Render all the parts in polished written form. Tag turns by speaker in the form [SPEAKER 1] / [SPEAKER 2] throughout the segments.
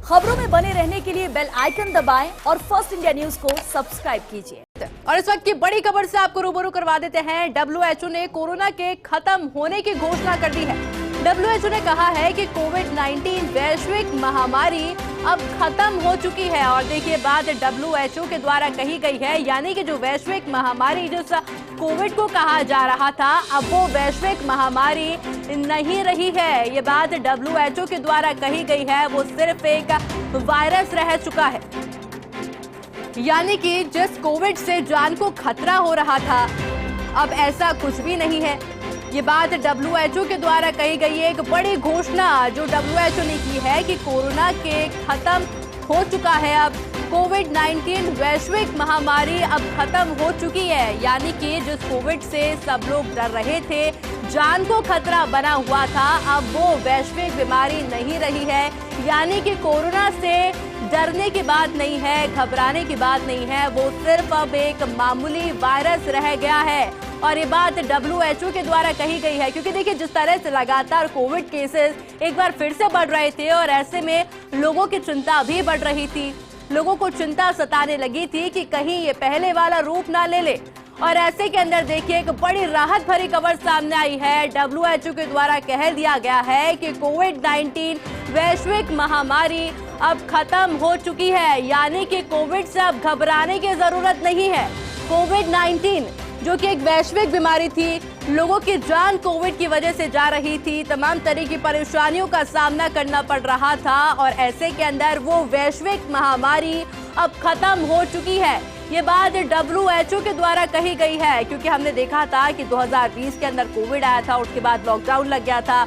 [SPEAKER 1] खबरों में बने रहने के लिए बेल आइकन दबाएं और फर्स्ट इंडिया न्यूज को सब्सक्राइब कीजिए।
[SPEAKER 2] और इस वक्त की बड़ी खबर से आपको रूबरू करवा देते हैं। WHO ने कोरोना के खत्म होने की घोषणा कर दी है। WHO ने कहा है कि कोविड-19 वैश्विक महामारी अब खत्म हो चुकी है। और देखिए बात WHO के द्वारा कही गई है, यानी कि जो वैश्विक महामारी जिस कोविड को कहा जा रहा था, अब वो वैश्विक महामारी नहीं रही है। ये बात WHO के द्वारा कही गई है, वो सिर्फ एक वायरस रह चुका है। यानी कि जिस कोविड से जान को खतरा हो रहा था, अब ऐसा कुछ भी नहीं है। ये बात WHO के द्वारा कही गई है। एक बड़ी घोषणा जो WHO ने की है कि कोरोना के खत्म हो चुका है। अब कोविड-19 वैश्विक महामारी अब खत्म हो चुकी है। यानी कि जिस कोविड से सब लोग डर रहे थे, जान को खतरा बना हुआ था, अब वो वैश्विक बीमारी नहीं रही है। यानी कि कोरोना से डरने की बात नहीं है, घबराने की बात नहीं है, वो सिर्फ अब एक मामूली वायरस रह गया है। और ये बात WHO के द्वारा कही गई है, क्योंकि देखिए जिस तरह से लगातार कोविड केसेस एक बार फिर से बढ़ रहे थे और ऐसे में लोगों की चिंता भी बढ़ रही थी। लोगों को चिंता सताने लगी थी कि कहीं ये पहले वाला रूप ना ले ले। और ऐसे के अंदर देखिए एक बड़ी राहत भरी खबर सामने आई है। WHO के द्वारा कह दिया गया है कि कोविड-19 वैश्विक महामारी अब खत्म हो चुकी है। यानी कि कोविड से अब घबराने की जरूरत नहीं है। कोविड-19 जो कि एक वैश्विक बीमारी थी, लोगों की जान कोविड की वजह से जा रही थी, तमाम तरह की परेशानियों का सामना करना पड़ रहा था, और ऐसे के अंदर वो वैश्विक महामारी अब खत्म हो चुकी है। ये बात WHO के द्वारा कही गई है, क्योंकि हमने देखा था कि 2020 के अंदर कोविड आया था, उसके बाद लॉकडाउन लग गया था,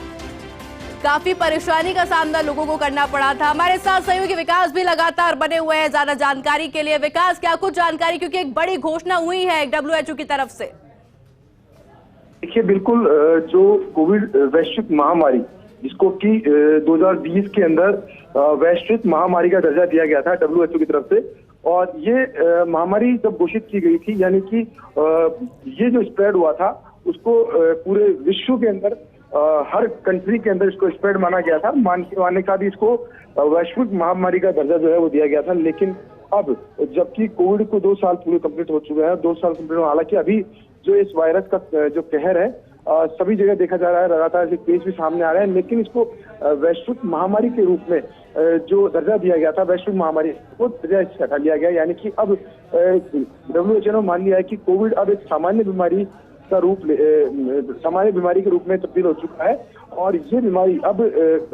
[SPEAKER 2] काफी परेशानी का सामना लोगों को करना पड़ा था। हमारे साथ सहयोगी विकास भी लगातार बने हुए हैं ज्यादा जानकारी के लिए। विकास, क्या कुछ जानकारी, क्योंकि एक बड़ी घोषणा हुई है WHO की तरफ से।
[SPEAKER 3] देखिए बिल्कुल, जो कोविड वैश्विक महामारी जिसको कि 2020 के अंदर वैश्विक महामारी का दर्जा दिया गया था WHO की तरफ से, और ये महामारी जब घोषित की गई थी, यानी कि ये जो स्प्रेड हुआ था उसको पूरे विश्व के अंदर हर कंट्री के अंदर इसको स्प्रेड माना गया था। मानने का भी इसको वैश्विक महामारी का दर्जा जो है वो दिया गया था। लेकिन अब जबकि कोविड को 2 साल पूरे कंप्लीट हो चुके हैं, 2 साल कंप्लीट, हालांकि अभी जो इस वायरस का जो कहर है सभी जगह देखा जा रहा है, लगातार इसके केस भी सामने आ रहे हैं, लेकिन इसको वैश्विक महामारी के रूप में जो दर्जा दिया गया था वैश्विक महामारी, वो दर्जा इससे हटा लिया गया। यानी कि अब WHO ने मान लिया है कि कोविड अब एक सामान्य बीमारी का रूप सामान्य बीमारी के रूप में तब्दील हो चुका है, और ये बीमारी अब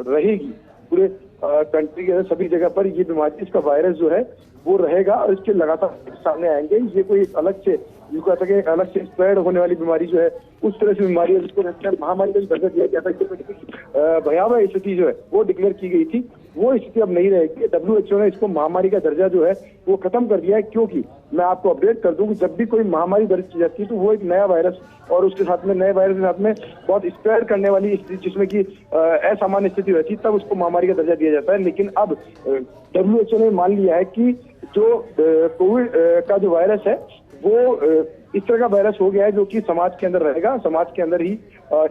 [SPEAKER 3] रहेगी पूरे कंट्री के सभी जगह पर। ये बीमारी, इसका वायरस जो है वो रहेगा और इसके लगातार सामने आएंगे। ये कोई अलग से जिसको कहते हैं अलग से स्प्रेड होने वाली बीमारी जो है, उस तरह से बीमारी है जिसको महामारी का दर्जा दिया गया था। भयावह स्थिति जो है वो डिक्लेयर की गई थी, वो स्थिति अब नहीं रहेगी। WHO ने इसको महामारी का दर्जा जो है वो खत्म कर दिया है, क्योंकि मैं आपको अपडेट कर दूं कि जब भी कोई महामारी दर्ज की जाती है तो वो एक नया वायरस और उसके साथ में नए वायरस के साथ में बहुत स्प्रेड करने वाली स्थिति, जिसमें कि असामान्य स्थिति रहती है, तब उसको महामारी का दर्जा दिया जाता है। लेकिन अब WHO ने मान लिया है कि जो कोविड का जो वायरस है वो इस तरह का वायरस हो गया है जो कि समाज के अंदर रहेगा, समाज के अंदर ही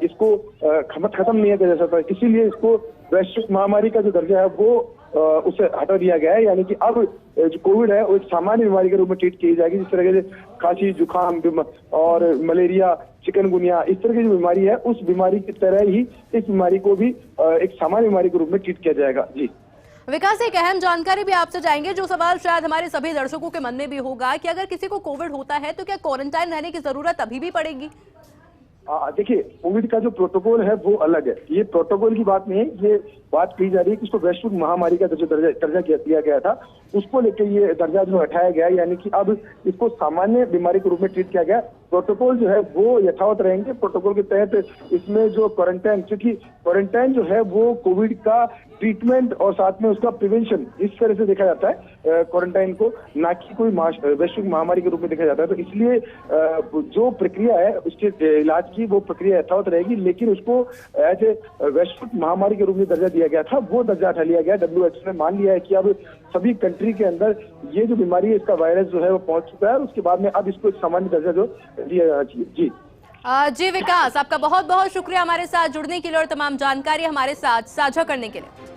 [SPEAKER 3] इसको खत्म नहीं किया जा सकता। इसीलिए इसको वैश्विक महामारी का जो दर्जा है वो उसे हटा दिया गया है। यानी कि अब जो कोविड है वो एक सामान्य बीमारी के रूप में ट्रीट की जाएगी। जिस तरह से खांसी, जुकाम और मलेरिया, चिकनगुनिया, इस तरह की जो बीमारी है उस बीमारी की तरह ही इस बीमारी को भी एक सामान्य बीमारी के रूप में ट्रीट किया जाएगा। जी
[SPEAKER 2] विकास, एक अहम जानकारी भी आपसे चाहेंगे, जो सवाल शायद हमारे सभी दर्शकों के मन में भी होगा कि अगर किसी को कोविड होता है तो क्या क्वारंटाइन रहने की जरूरत अभी भी पड़ेगी?
[SPEAKER 3] देखिए, कोविड का जो प्रोटोकॉल है वो अलग है। ये प्रोटोकॉल की बात नहीं है, ये बात कही जा रही है कि इसको वैश्विक महामारी का जो दर्जा दिया गया था उसको लेकर ये दर्जा जो हटाया गया, यानी कि अब इसको सामान्य बीमारी के रूप में ट्रीट किया गया। प्रोटोकॉल जो है वो यथावत रहेंगे। प्रोटोकॉल के तहत इसमें जो क्वारंटाइन, क्योंकि क्वारंटाइन जो है वो कोविड का ट्रीटमेंट और साथ में उसका प्रिवेंशन, इस तरह से देखा जाता है क्वारंटाइन को, ना कि कोई वैश्विक महामारी के रूप में देखा जाता है। तो इसलिए जो प्रक्रिया है उसके इलाज की, वो प्रक्रिया यथावत रहेगी, लेकिन उसको एज ए वैश्विक महामारी के रूप में दर्जा दिया गया था, वो दर्जा हटा लिया गया। WHO ने मान लिया है कि अब सभी कंट्री के अंदर ये जो बीमारी है, इसका वायरस जो है वो पहुंच चुका है, और उसके बाद में अब इसको एक सामान्य दर्जा जो दिया जाना चाहिए।
[SPEAKER 2] जी विकास, आपका बहुत बहुत शुक्रिया हमारे साथ जुड़ने के लिए और तमाम जानकारी हमारे साथ साझा करने के लिए।